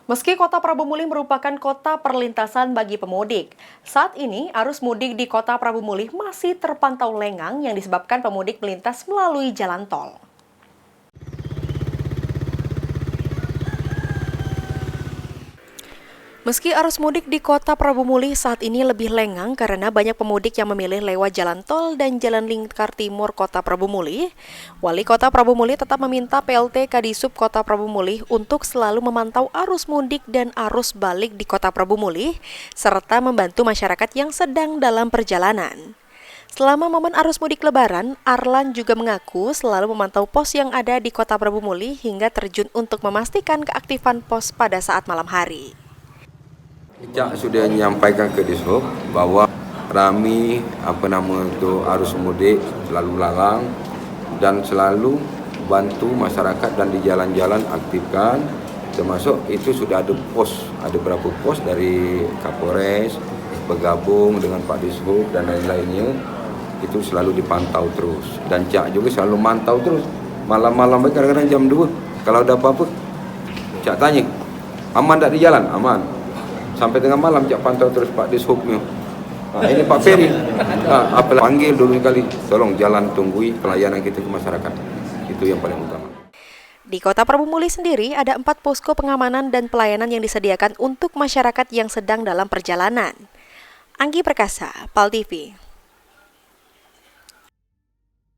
Meski kota Prabu Mulih merupakan kota perlintasan bagi pemudik, saat ini arus mudik di kota Prabu Mulih masih terpantau lengang yang disebabkan pemudik melintas melalui jalan tol. Meski arus mudik di kota Prabu Mulih saat ini lebih lengang karena banyak pemudik yang memilih lewat jalan tol dan jalan lingkar timur kota Prabu Mulih, Wali Kota Prabu Mulih tetap meminta PLT Kadisub Kota Prabu Mulih untuk selalu memantau arus mudik dan arus balik di kota Prabu Mulih, serta membantu masyarakat yang sedang dalam perjalanan. Selama momen arus mudik lebaran, Arlan juga mengaku selalu memantau pos yang ada di kota Prabu Mulih hingga terjun untuk memastikan keaktifan pos pada saat malam hari. Cak sudah menyampaikan ke Dishub bahwa kami arus mudik selalu larang dan selalu bantu masyarakat dan di jalan-jalan aktifkan, termasuk itu sudah ada pos, ada berapa pos dari Kapolres bergabung dengan Pak Dishub dan lain-lainnya, itu selalu dipantau terus. Dan Cak juga selalu mantau terus malam-malam, kadang-kadang jam 2 kalau ada apa-apa Cak tanya, aman tak di jalan? Aman. Sampai tengah malam Cak pantau terus Pak Dishubnya. Ini Pak Ferry. Panggil dulu kali, tolong jalan tunggui pelayanan kita ke masyarakat. Itu yang paling utama. Di kota Prabu Mulih sendiri ada 4 posko pengamanan dan pelayanan yang disediakan untuk masyarakat yang sedang dalam perjalanan. Anggi Perkasa, PAL TV.